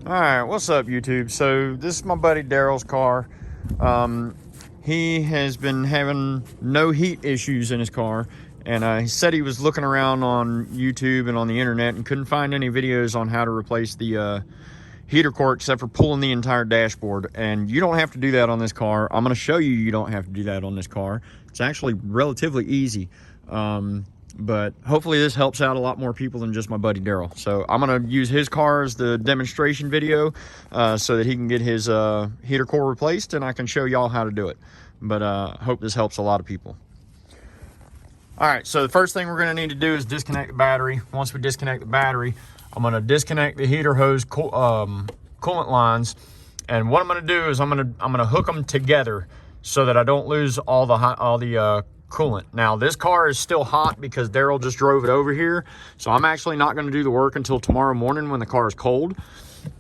All right, what's up, YouTube? So this is my buddy Daryl's car. He has been having no heat issues in his car, and he said he was looking around on YouTube and on the internet and couldn't find any videos on how to replace the heater core except for pulling the entire dashboard. And you don't have to do that on this car. I'm going to show you you don't have to do that on this car. It's actually relatively easy. But hopefully this helps out a lot more people than just my buddy Daryl. So I'm going to use his car as the demonstration video so that he can get his heater core replaced, and I can show y'all how to do it. But hope this helps a lot of people. All right, so the first thing we're going to need to do is disconnect the battery. Once we disconnect the battery, I'm going to disconnect the heater hose coolant lines. And what I'm going to do is I'm going to hook them together so that I don't lose all the coolant. Now this car is still hot because Daryl just drove it over here, so I'm actually not going to do the work until tomorrow morning when the car is cold.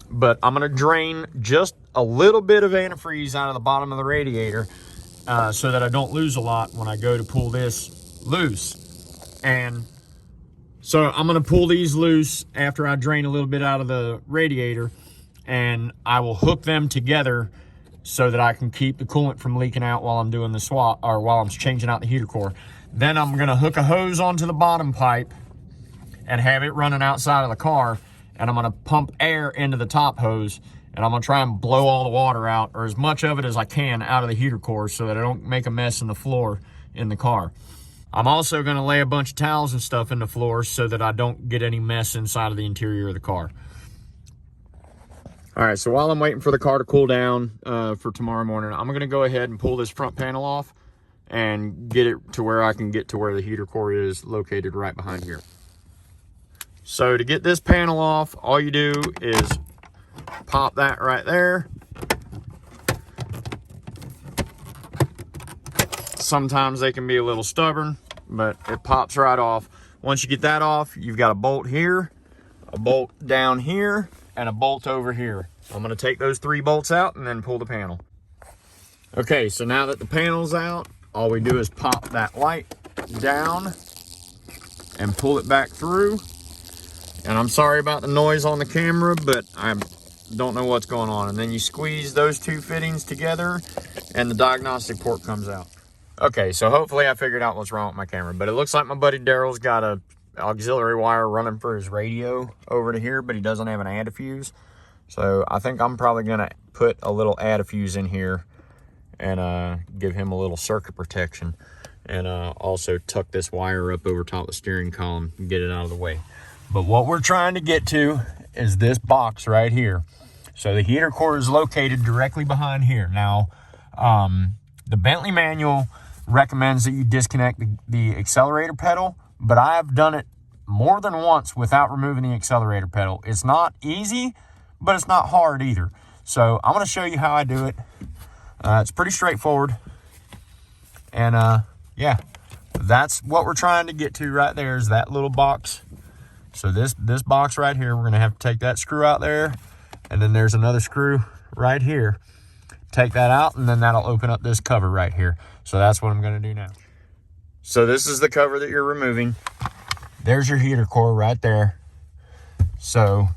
But I'm going to drain just a little bit of antifreeze out of the bottom of the radiator so that I don't lose a lot when I go to pull this loose. And so I'm going to pull these loose after I drain a little bit out of the radiator, and I will hook them together so that I can keep the coolant from leaking out while I'm doing the swap, or while I'm changing out the heater core. Then I'm gonna hook a hose onto the bottom pipe and have it running outside of the car, and I'm gonna pump air into the top hose, and I'm gonna try and blow all the water out, or as much of it as I can, out of the heater core so that I don't make a mess in the floor in the car. I'm also gonna lay a bunch of towels and stuff in the floor so that I don't get any mess inside of the interior of the car. All right, so while I'm waiting for the car to cool down for tomorrow morning, I'm gonna go ahead and pull this front panel off and get it to where I can get to where the heater core is located right behind here. So to get this panel off, all you do is pop that right there. Sometimes they can be a little stubborn, but it pops right off. Once you get that off, you've got a bolt here, a bolt down here, and a bolt over here. I'm gonna take those 3 bolts out and then pull the panel. Okay, so now that the panel's out, all we do is pop that light down and pull it back through. And I'm sorry about the noise on the camera, but I don't know what's going on. And then you squeeze those 2 fittings together and the diagnostic port comes out. Okay, so hopefully I figured out what's wrong with my camera, but it looks like my buddy Daryl's got a auxiliary wire running for his radio over to here, but he doesn't have an antifuse. So I think I'm probably gonna put a little antifuse in here and give him a little circuit protection, and also tuck this wire up over top of the steering column and get it out of the way. But what we're trying to get to is this box right here. So the heater core is located directly behind here. Now the Bentley manual recommends that you disconnect the accelerator pedal, but I've done it more than once without removing the accelerator pedal. It's not easy, but it's not hard either. So I'm going to show you how I do it. It's pretty straightforward. And yeah, that's what we're trying to get to right there, is that little box. So this box right here, we're going to have to take that screw out there, and then there's another screw right here. Take that out, and then that'll open up this cover right here. So that's what I'm going to do now. So this is the cover that you're removing. There's your heater core right there. So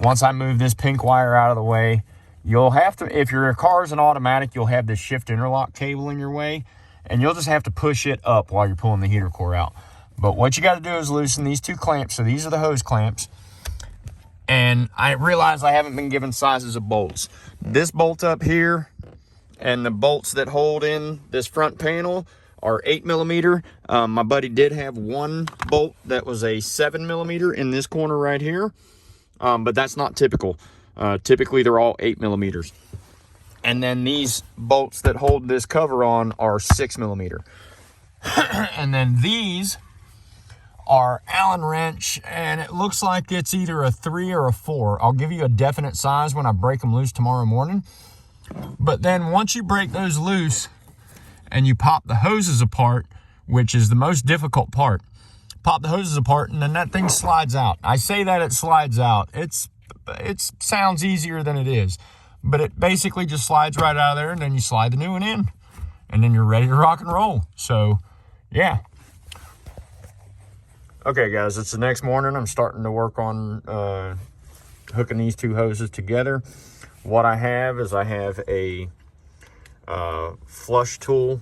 once I move this pink wire out of the way, you'll have to, if your car is an automatic, you'll have this shift interlock cable in your way, and you'll just have to push it up while you're pulling the heater core out. But what you got to do is loosen these 2 clamps. So these are the hose clamps. And I realize I haven't been given sizes of bolts. This bolt up here and the bolts that hold in this front panel are 8mm. My buddy did have one bolt that was a 7mm in this corner right here, but that's not typical. Typically they're all 8mm. And then these bolts that hold this cover on are 6mm. And then these are Allen wrench, and it looks like it's either a 3 or a 4. I'll give you a definite size when I break them loose tomorrow morning. But then once you break those loose and you pop the hoses apart, which is the most difficult part, pop the hoses apart and then that thing slides out. I say that it slides out. It sounds easier than it is, but it basically just slides right out of there, and then you slide the new one in, and then you're ready to rock and roll. So yeah. Okay guys, it's the next morning. I'm starting to work on hooking these two hoses together. What I have is I have a flush tool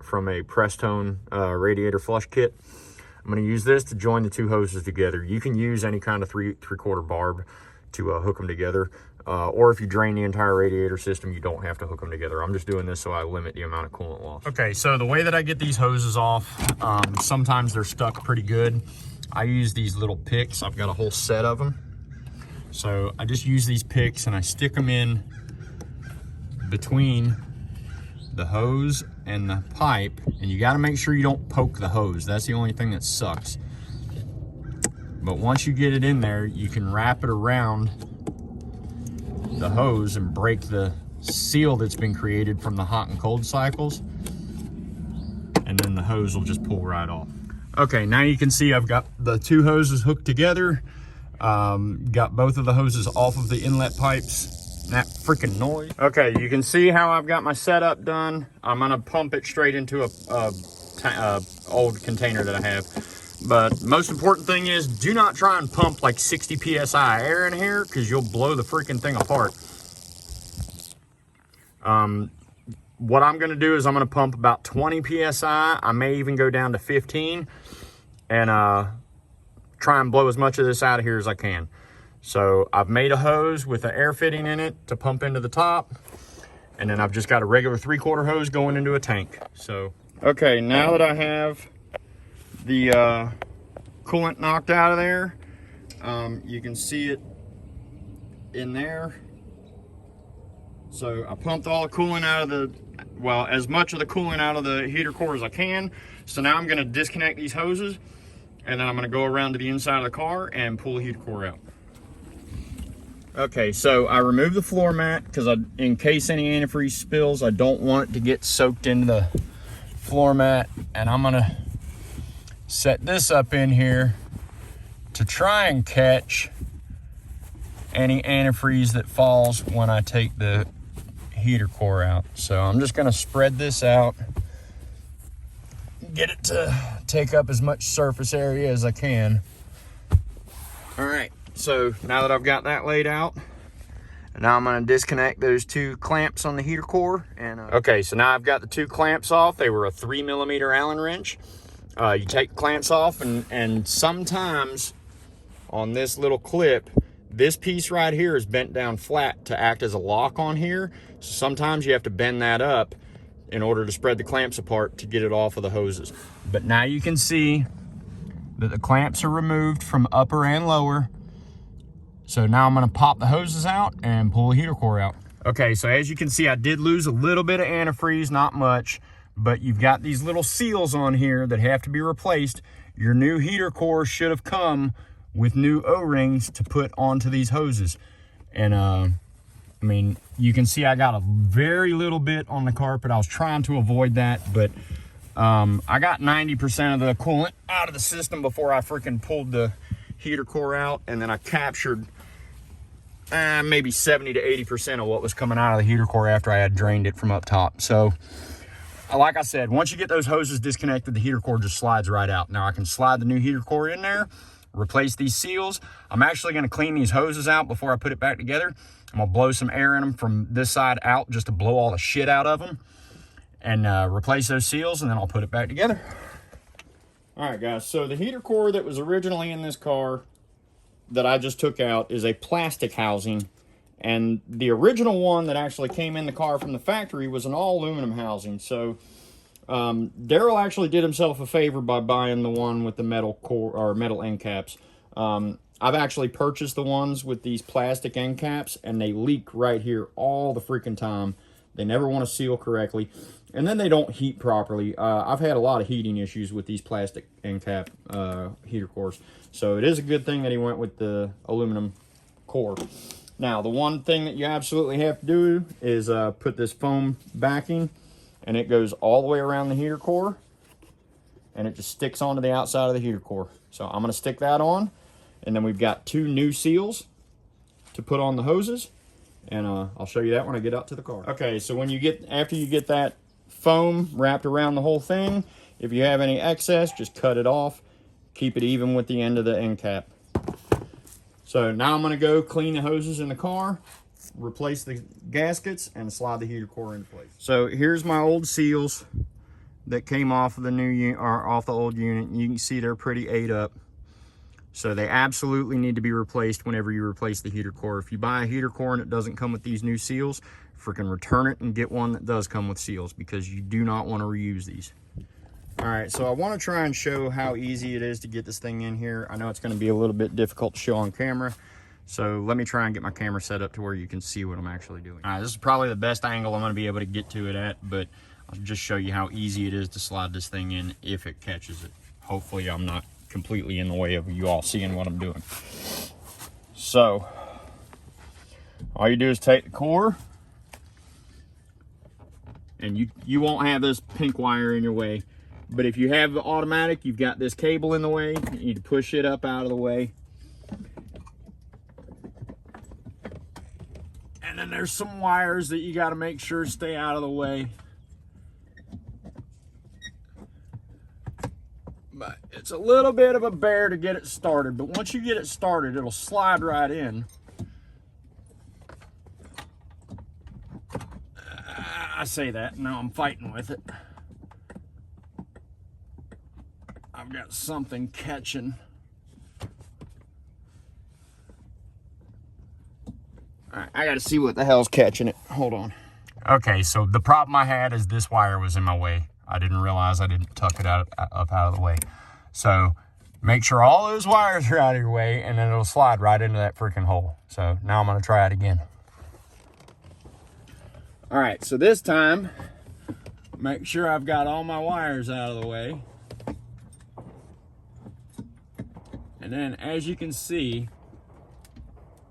from a Prestone radiator flush kit. I'm going to use this to join the two hoses together. You can use any kind of three-quarter barb to hook them together. Or if you drain the entire radiator system, you don't have to hook them together. I'm just doing this so I limit the amount of coolant loss. Okay, so the way that I get these hoses off, sometimes they're stuck pretty good. I use these little picks. I've got a whole set of them. So I just use these picks and I stick them in between the hose and the pipe, and you got to make sure you don't poke the hose. That's the only thing that sucks. But once you get it in there, you can wrap it around the hose and break the seal that's been created from the hot and cold cycles, and then the hose will just pull right off. Okay, now you can see I've got the two hoses hooked together. Got both of the hoses off of the inlet pipes. That freaking noise. Okay, you can see how I've got my setup done. I'm gonna pump it straight into a old container that I have. But most important thing is, do not try and pump like 60 PSI air in here, because you'll blow the freaking thing apart. What I'm gonna do is I'm gonna pump about 20 PSI. I may even go down to 15 and try and blow as much of this out of here as I can. So I've made a hose with an air fitting in it to pump into the top. And then I've just got a regular 3/4 hose going into a tank. So, okay, now that I have the coolant knocked out of there, you can see it in there. So I pumped all the coolant out of the, well, as much of the coolant out of the heater core as I can. So now I'm gonna disconnect these hoses, and then I'm gonna go around to the inside of the car and pull the heater core out. Okay, so I removed the floor mat because in case any antifreeze spills, I don't want it to get soaked into the floor mat. And I'm gonna set this up in here to try and catch any antifreeze that falls when I take the heater core out. So I'm just gonna spread this out, get it to take up as much surface area as I can. All right. So now that I've got that laid out, now I'm going to disconnect those two clamps on the heater core. And okay, so now I've got the two clamps off. They were a 3mm Allen wrench. You take the clamps off, and sometimes on this little clip, this piece right here is bent down flat to act as a lock on here. So sometimes you have to bend that up in order to spread the clamps apart to get it off of the hoses. But now you can see that the clamps are removed from upper and lower. So now I'm gonna pop the hoses out and pull the heater core out. Okay, so as you can see, I did lose a little bit of antifreeze, not much, but you've got these little seals on here that have to be replaced. Your new heater core should have come with new O-rings to put onto these hoses. And I mean, you can see I got a very little bit on the carpet. I was trying to avoid that, but I got 90% of the coolant out of the system before I freaking pulled the heater core out, and then I captured maybe 70 to 80% of what was coming out of the heater core after I had drained it from up top. So like I said, once you get those hoses disconnected, the heater core just slides right out. Now I can slide the new heater core in there, replace these seals. I'm actually going to clean these hoses out before I put it back together. I'm going to blow some air in them from this side out just to blow all the shit out of them, and replace those seals, and then I'll put it back together. All right, guys, so the heater core that was originally in this car that I just took out is a plastic housing, and the original one that actually came in the car from the factory was an all aluminum housing. So Daryl actually did himself a favor by buying the one with the metal core or metal end caps. I've actually purchased the ones with these plastic end caps, and they leak right here all the freaking time. They never want to seal correctly, and then they don't heat properly. I've had a lot of heating issues with these plastic end cap heater cores. So it is a good thing that he went with the aluminum core. Now, the one thing that you absolutely have to do is put this foam backing, and it goes all the way around the heater core, and it just sticks onto the outside of the heater core. So I'm going to stick that on, and then we've got two new seals to put on the hoses, and I'll show you that when I get out to the car. Okay, so after you get that foam wrapped around the whole thing, if you have any excess, just cut it off. Keep it even with the end of the end cap. So now I'm gonna go clean the hoses in the car, replace the gaskets, and slide the heater core into place. So here's my old seals that came off of the new unit, or off the old unit. You can see they're pretty ate up. So they absolutely need to be replaced whenever you replace the heater core. If you buy a heater core and it doesn't come with these new seals, freaking return it and get one that does come with seals, because you do not want to reuse these. All right, so I want to try and show how easy it is to get this thing in here. I know it's going to be a little bit difficult to show on camera, so let me try and get my camera set up to where you can see what I'm actually doing. All right, this is probably the best angle I'm going to be able to get to it at, but I'll just show you how easy it is to slide this thing in if it catches it. Hopefully I'm not completely in the way of you all seeing what I'm doing. So all you do is take the core, and you won't have this pink wire in your way, but if you have the automatic, you've got this cable in the way. You need to push it up out of the way, and then there's some wires that you got to make sure stay out of the way. But it's a little bit of a bear to get it started, but once you get it started, it'll slide right in. I say that, now I'm fighting with it. I've got something catching. All right, I gotta see what the hell's catching it. Hold on. Okay, so the problem I had is this wire was in my way. I didn't realize I didn't tuck it up out of the way. So make sure all those wires are out of your way, and then it'll slide right into that freaking hole. So now I'm gonna try it again. All right, so this time, make sure I've got all my wires out of the way. And then as you can see,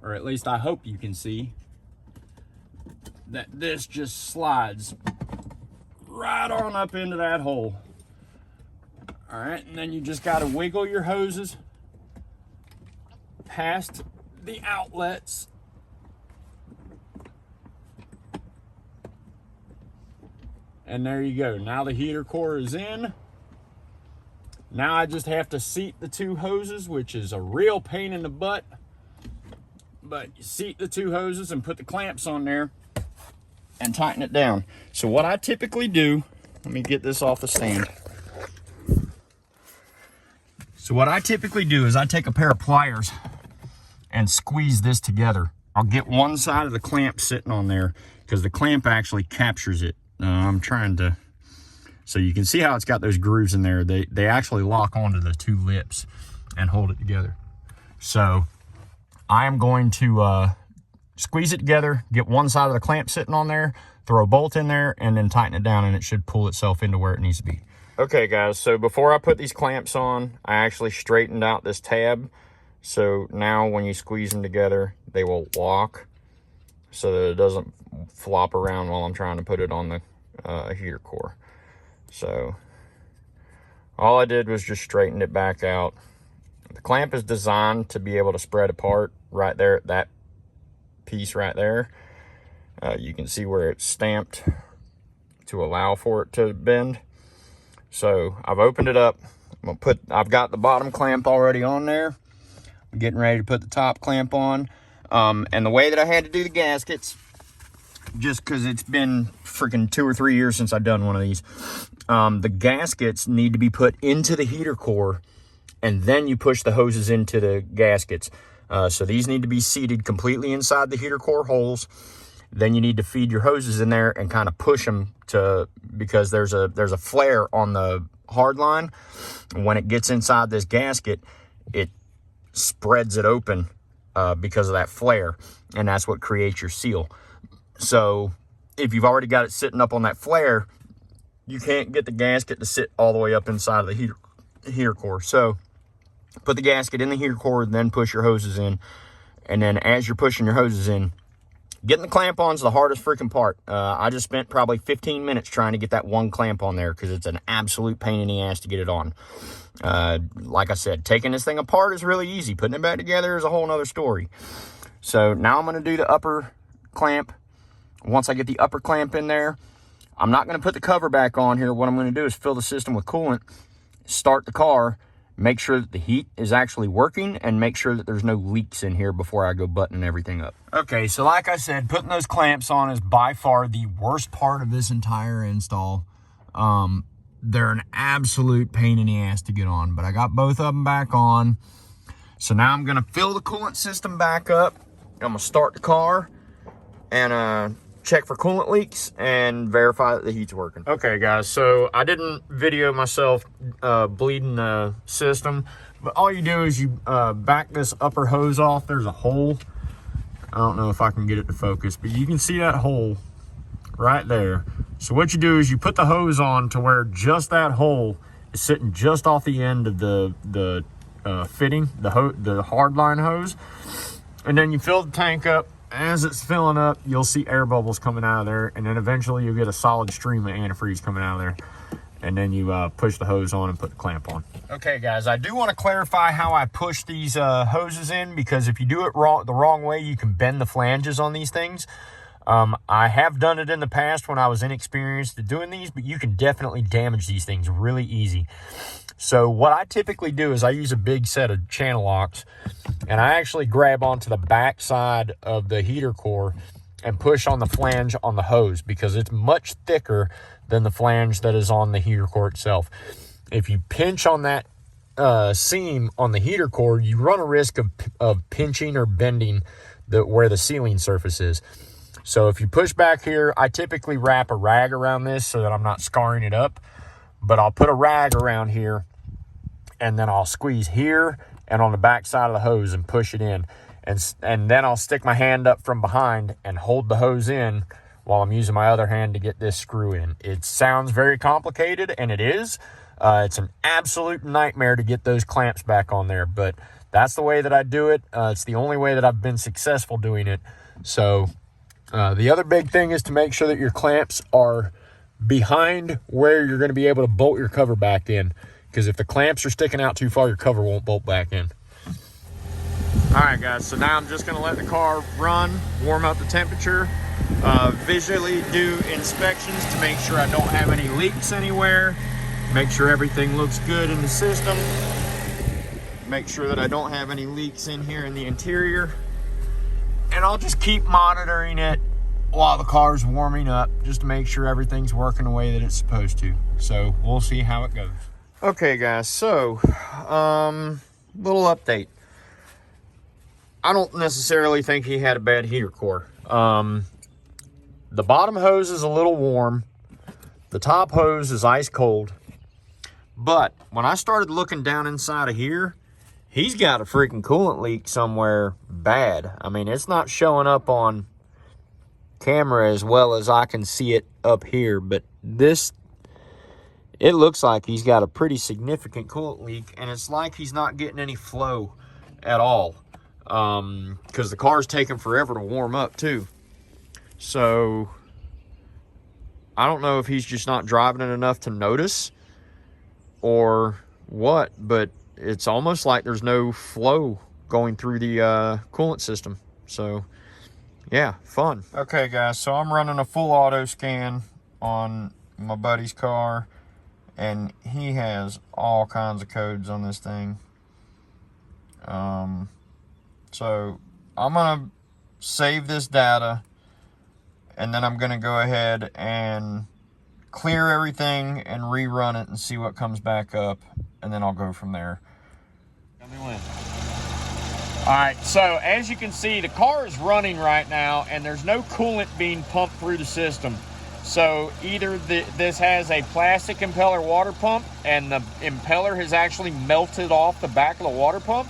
or at least I hope you can see, that this just slides right on up into that hole. All right, and then you just got to wiggle your hoses past the outlets. And there you go. Now the heater core is in. Now I just have to seat the two hoses, which is a real pain in the butt. But you seat the two hoses and put the clamps on there and tighten it down. So what I typically do, let me get this off the stand. So what I typically do is I take a pair of pliers and squeeze this together. I'll get one side of the clamp sitting on there because the clamp actually captures it. I'm trying to, so you can see how it's got those grooves in there. They actually lock onto the two lips and hold it together. So I am going to squeeze it together, get one side of the clamp sitting on there, throw a bolt in there, and then tighten it down, and it should pull itself into where it needs to be. Okay guys, so before I put these clamps on, I actually straightened out this tab. So now when you squeeze them together, they will lock so that it doesn't flop around while I'm trying to put it on the heater core. So all I did was just straighten it back out. The clamp is designed to be able to spread apart right there at that piece right there. You can see where it's stamped to allow for it to bend. So I've opened it up. I've got the bottom clamp already on there. I'm getting ready to put the top clamp on. And the way that I had to do the gaskets, just because it's been freaking 2 or 3 years since I've done one of these, the gaskets need to be put into the heater core, and then you push the hoses into the gaskets. So these need to be seated completely inside the heater core holes. Then you need to feed your hoses in there and kind of push them to, because there's a flare on the hard line. When it gets inside this gasket, it spreads it open because of that flare, and that's what creates your seal. So if you've already got it sitting up on that flare, you can't get the gasket to sit all the way up inside of the heater core. So put the gasket in the heater core, then push your hoses in. And then as you're pushing your hoses in, getting the clamp on is the hardest freaking part. I just spent probably 15 minutes trying to get that one clamp on there because it's an absolute pain in the ass to get it on. Like I said, taking this thing apart is really easy. Putting it back together is a whole nother story. So now I'm going to do the upper clamp. Once I get the upper clamp in there, I'm not going to put the cover back on here. What I'm going to do is fill the system with coolant, start the car, make sure that the heat is actually working, and make sure that there's no leaks in here before I go buttoning everything up. Okay, so like I said, putting those clamps on is by far the worst part of this entire install. They're an absolute pain in the ass to get on, but I got both of them back on. So now I'm gonna fill the coolant system back up. I'm gonna start the car and check for coolant leaks and verify that the heat's working. Okay guys, so I didn't video myself bleeding the system, but all you do is you back this upper hose off. There's a hole. I don't know if I can get it to focus, but you can see that hole right there. So what you do is you put the hose on to where just that hole is sitting just off the end of the fitting, the hardline hose, and then you fill the tank up. As it's filling up, you'll see air bubbles coming out of there, and then eventually you'll get a solid stream of antifreeze coming out of there, and then you push the hose on and put the clamp on. Okay guys, I do want to clarify how I push these hoses in, because if you do it the wrong way, you can bend the flanges on these things. I have done it in the past when I was inexperienced at doing these, but you can definitely damage these things really easy. So what I typically do is I use a big set of channel locks, and I actually grab onto the back side of the heater core and push on the flange on the hose, because it's much thicker than the flange that is on the heater core itself. If you pinch on that seam on the heater core, you run a risk of pinching or bending where the sealing surface is. So if you push back here, I typically wrap a rag around this so that I'm not scarring it up, but I'll put a rag around here, and then I'll squeeze here and on the back side of the hose and push it in. And then I'll stick my hand up from behind and hold the hose in while I'm using my other hand to get this screw in. It sounds very complicated, and it is. It's an absolute nightmare to get those clamps back on there, but that's the way that I do it. It's the only way that I've been successful doing it. So the other big thing is to make sure that your clamps are behind where you're going to be able to bolt your cover back in, because if the clamps are sticking out too far, your cover won't bolt back in. All right guys, so now I'm just going to let the car run, warm up the temperature, visually do inspections to make sure I don't have any leaks anywhere, make sure everything looks good in the system, make sure that I don't have any leaks in here in the interior, and I'll just keep monitoring it while the car's warming up, just to make sure everything's working the way that it's supposed to. So we'll see how it goes. Okay guys, so little update. I don't necessarily think he had a bad heater core. The bottom hose is a little warm, the top hose is ice cold, but when I started looking down inside of here, he's got a freaking coolant leak somewhere bad. I mean, it's not showing up on camera as well as I can see it up here, but it looks like he's got a pretty significant coolant leak, and it's like he's not getting any flow at all, because the car's taking forever to warm up too. So I don't know if he's just not driving it enough to notice or what, but it's almost like there's no flow going through the coolant system. So yeah, fun. Okay guys, so I'm running a full auto scan on my buddy's car, and he has all kinds of codes on this thing. So I'm gonna save this data, and then I'm gonna go ahead and clear everything and rerun it and see what comes back up, and then I'll go from there. All right, so as you can see, the car is running right now, and there's no coolant being pumped through the system. So either this has a plastic impeller water pump, and the impeller has actually melted off the back of the water pump,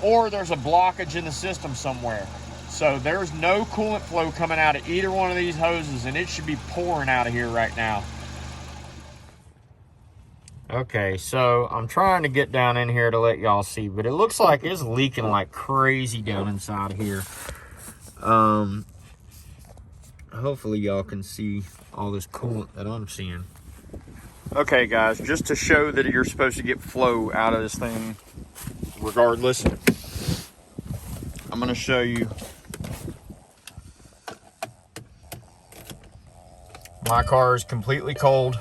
or there's a blockage in the system somewhere. So there's no coolant flow coming out of either one of these hoses, and it should be pouring out of here right now. Okay, so I'm trying to get down in here to let y'all see, but it looks like it's leaking like crazy down inside of here. Hopefully y'all can see all this coolant that I'm seeing. Okay guys, just to show that you're supposed to get flow out of this thing regardless, I'm going to show you my car is completely cold.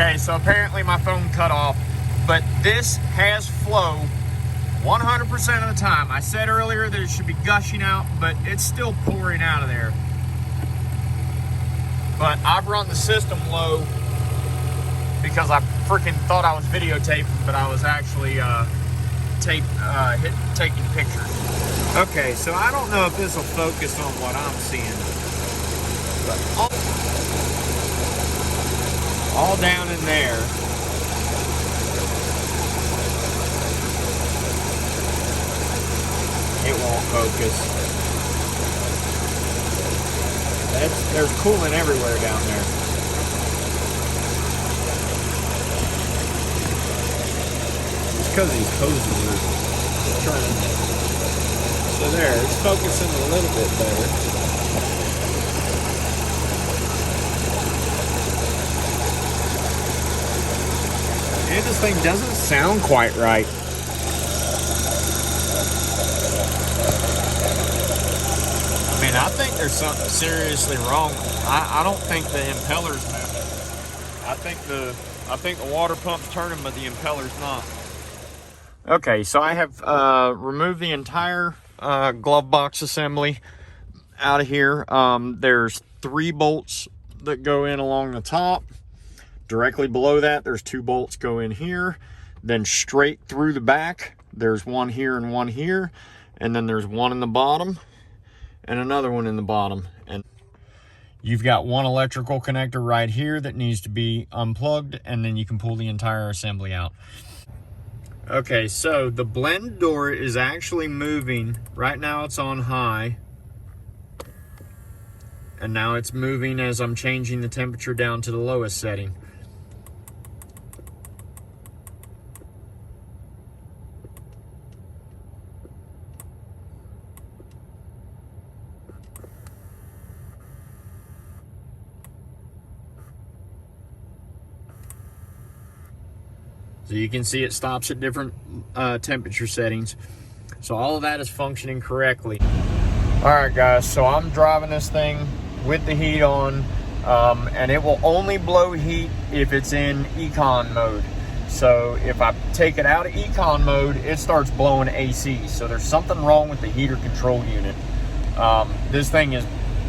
Okay, so apparently my phone cut off, but this has flow 100% of the time. I said earlier that it should be gushing out, but it's still pouring out of there. But I've run the system low because I freaking thought I was videotaping, but I was actually taking pictures. Okay, so I don't know if this will focus on what I'm seeing, but all down in there, it won't focus. There's coolant everywhere down there. It's because these hoses are turning. So there, it's focusing a little bit better. And this thing doesn't sound quite right. I mean, I think there's something seriously wrong. I don't think the impeller's moving. I think the water pump's turning, but the impeller's not. Okay, so I have removed the entire glove box assembly out of here. There's 3 bolts that go in along the top. Directly below that, there's 2 bolts go in here. Then straight through the back, there's one here and one here. And then there's one in the bottom and another one in the bottom. And you've got one electrical connector right here that needs to be unplugged, and then you can pull the entire assembly out. Okay, so the blend door is actually moving. Right now it's on high. And now it's moving as I'm changing the temperature down to the lowest setting. So you can see it stops at different temperature settings. So all of that is functioning correctly. All right, guys, so I'm driving this thing with the heat on, and it will only blow heat if it's in econ mode. So if I take it out of econ mode, it starts blowing AC. So there's something wrong with the heater control unit. This thing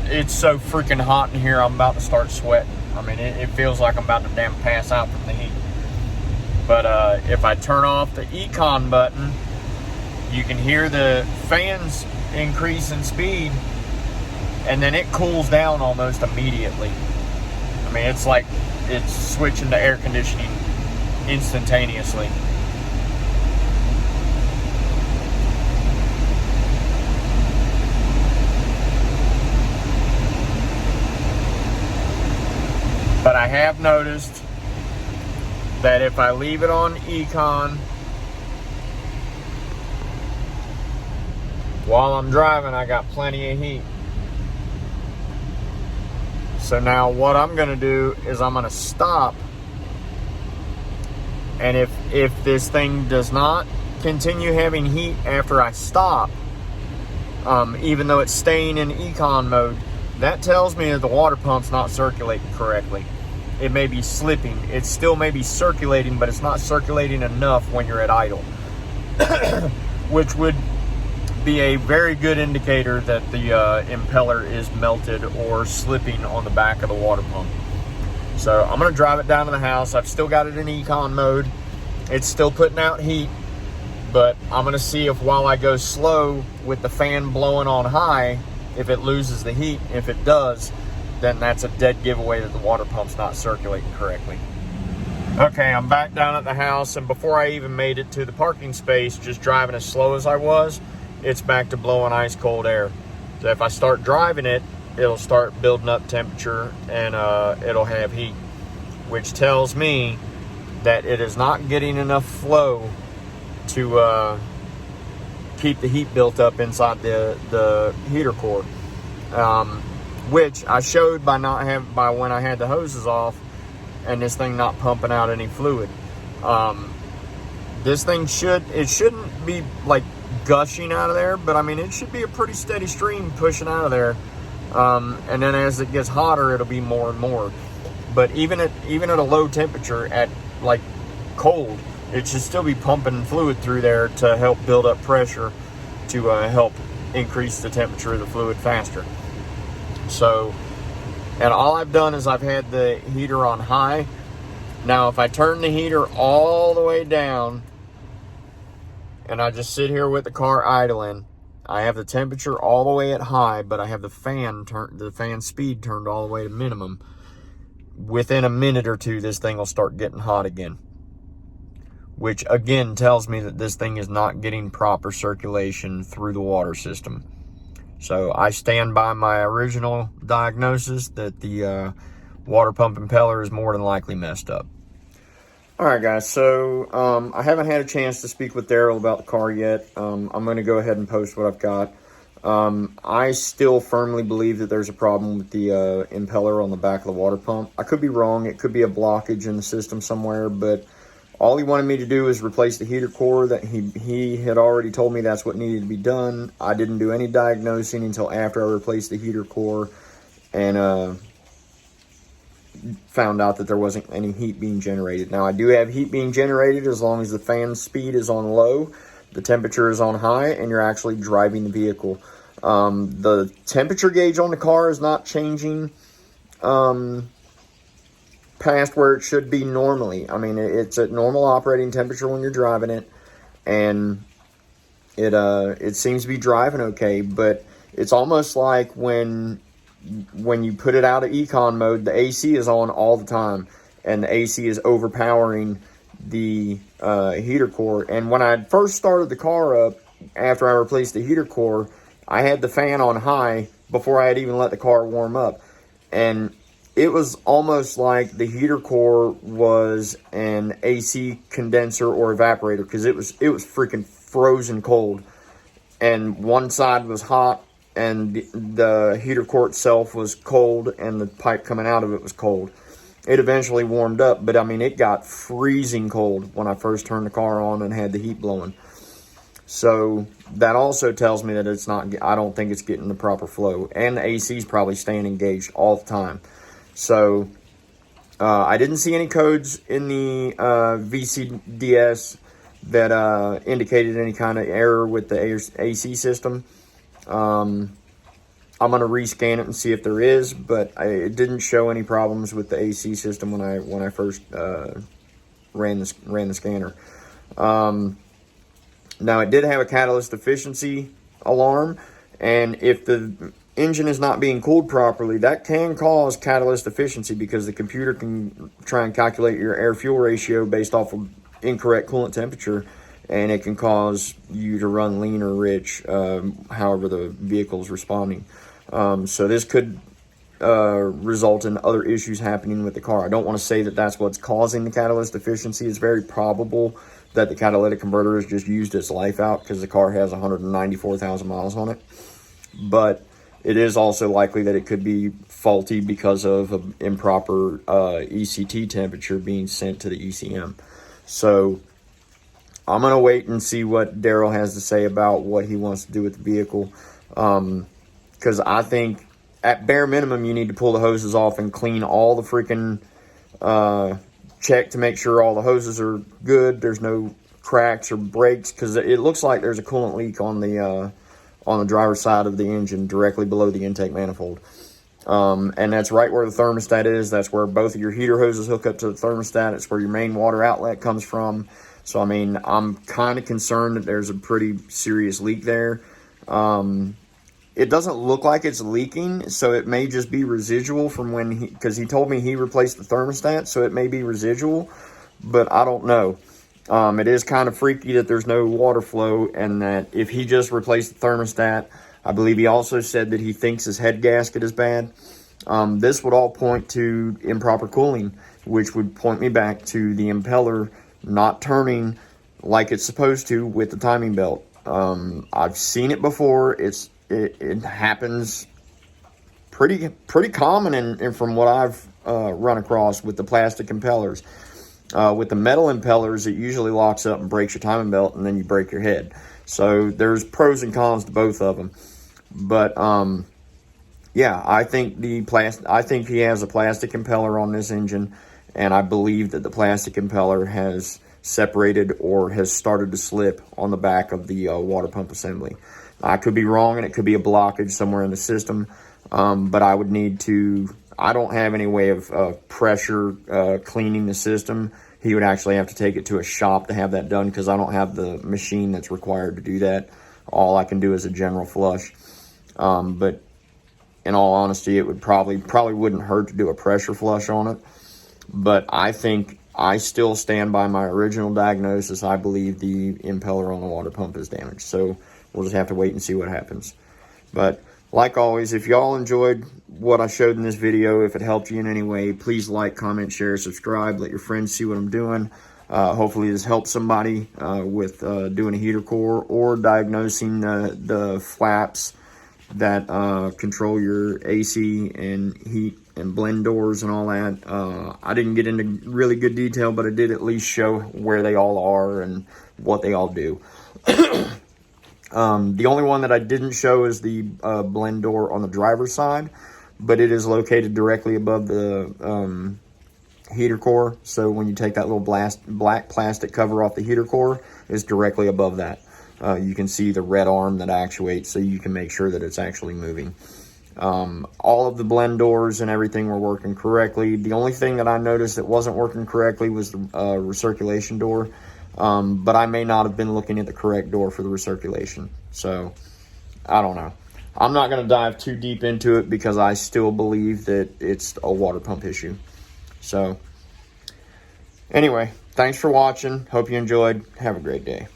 it's so freaking hot in here, I'm about to start sweating. I mean, it feels like I'm about to damn pass out from the heat. But if I turn off the econ button, you can hear the fans increase in speed, and then it cools down almost immediately. I mean, it's like it's switching to air conditioning instantaneously. But I have noticed that if I leave it on econ while I'm driving, I got plenty of heat. So now what I'm gonna do is I'm gonna stop, and if this thing does not continue having heat after I stop, even though it's staying in econ mode, that tells me that the water pump's not circulating correctly. It may be slipping. It still may be circulating, but it's not circulating enough when you're at idle, which would be a very good indicator that the impeller is melted or slipping on the back of the water pump. So I'm gonna drive it down to the house. I've still got it in econ mode. It's still putting out heat, but I'm gonna see if while I go slow with the fan blowing on high, if it loses the heat. If it does, then that's a dead giveaway that the water pump's not circulating correctly. Okay, I'm back down at the house, and before I even made it to the parking space, just driving as slow as I was, it's back to blowing ice cold air. So if I start driving it, it'll start building up temperature, and it'll have heat, which tells me that it is not getting enough flow to keep the heat built up inside the heater core. Which I showed by when I had the hoses off and this thing not pumping out any fluid. This thing shouldn't be like gushing out of there, but I mean, it should be a pretty steady stream pushing out of there. And then as it gets hotter, it'll be more and more. But even at a low temperature, at like cold, it should still be pumping fluid through there to help build up pressure to help increase the temperature of the fluid faster. So, and all I've done is I've had the heater on high. Now, if I turn the heater all the way down and I just sit here with the car idling, I have the temperature all the way at high, but I have the fan speed turned all the way to minimum. Within a minute or two, this thing will start getting hot again, which again tells me that this thing is not getting proper circulation through the water system. So I stand by my original diagnosis that the water pump impeller is more than likely messed up. All right, guys, so I haven't had a chance to speak with Daryl about the car yet. I'm going to go ahead and post what I've got. I still firmly believe that there's a problem with the impeller on the back of the water pump. I could be wrong. It could be a blockage in the system somewhere, but all he wanted me to do is replace the heater core. That he had already told me that's what needed to be done. I didn't do any diagnosing until after I replaced the heater core and found out that there wasn't any heat being generated. Now, I do have heat being generated as long as the fan speed is on low, the temperature is on high, and you're actually driving the vehicle. The temperature gauge on the car is not changing past where it should be normally. I mean, it's at normal operating temperature when you're driving it, and it seems to be driving okay, but it's almost like when you put it out of econ mode, the AC is on all the time, and the AC is overpowering the heater core. And when I first started the car up, after I replaced the heater core, I had the fan on high before I had even let the car warm up. And it was almost like the heater core was an AC condenser or evaporator, because it was freaking frozen cold. And one side was hot, and the heater core itself was cold, and the pipe coming out of it was cold. It eventually warmed up, but I mean, it got freezing cold when I first turned the car on and had the heat blowing. So that also tells me that it's not, I don't think it's getting the proper flow, and the AC is probably staying engaged all the time. So I didn't see any codes in the VCDS that indicated any kind of error with the AC system. I'm going to rescan it and see if there is, but it didn't show any problems with the AC system when I first ran the scanner. Now, it did have a catalyst efficiency alarm, and if the engine is not being cooled properly, that can cause catalyst efficiency, because the computer can try and calculate your air-fuel ratio based off of incorrect coolant temperature, and it can cause you to run lean or rich, however the vehicle is responding. So this could result in other issues happening with the car. I don't want to say that that's what's causing the catalyst efficiency. It's very probable that the catalytic converter has just used its life out, because the car has 194,000 miles on it. But it is also likely that it could be faulty because of an improper ECT temperature being sent to the ECM. So I'm going to wait and see what Daryl has to say about what he wants to do with the vehicle. Because I think at bare minimum, you need to pull the hoses off and clean all the freaking, check to make sure all the hoses are good. There's no cracks or breaks, because it looks like there's a coolant leak on the driver's side of the engine directly below the intake manifold. And that's right where the thermostat is. That's where both of your heater hoses hook up to the thermostat. It's where your main water outlet comes from. So, I mean, I'm kind of concerned that there's a pretty serious leak there. It doesn't look like it's leaking, so it may just be residual from when because he told me he replaced the thermostat, so it may be residual, but I don't know. It is kind of freaky that there's no water flow, and that if he just replaced the thermostat, I believe he also said that he thinks his head gasket is bad. This would all point to improper cooling, which would point me back to the impeller not turning like it's supposed to with the timing belt. I've seen it before. It happens pretty common, and from what I've run across with the plastic impellers. With the metal impellers, it usually locks up and breaks your timing belt, and then you break your head. So there's pros and cons to both of them. But Yeah, I think I think he has a plastic impeller on this engine, and I believe that the plastic impeller has separated or has started to slip on the back of the water pump assembly. I could be wrong, and it could be a blockage somewhere in the system, but I would need to. I don't have any way of pressure cleaning the system. He would actually have to take it to a shop to have that done, because I don't have the machine that's required to do that. All I can do is a general flush. But in all honesty, it would probably wouldn't hurt to do a pressure flush on it. But I think I still stand by my original diagnosis. I believe the impeller on the water pump is damaged. So we'll just have to wait and see what happens. But like always, if y'all enjoyed what I showed in this video, if it helped you in any way, please like, comment, share, subscribe. Let your friends see what I'm doing. Hopefully this helps somebody with doing a heater core or diagnosing the flaps that control your AC and heat and blend doors and all that. I didn't get into really good detail, but I did at least show where they all are and what they all do. The only one that I didn't show is the blend door on the driver's side, but it is located directly above the heater core. So when you take that little black plastic cover off the heater core, it's directly above that. You can see the red arm that actuates, so you can make sure that it's actually moving. All of the blend doors and everything were working correctly. The only thing that I noticed that wasn't working correctly was the recirculation door. But I may not have been looking at the correct door for the recirculation. So, I don't know. I'm not going to dive too deep into it because I still believe that it's a water pump issue. So, anyway, thanks for watching. Hope you enjoyed. Have a great day.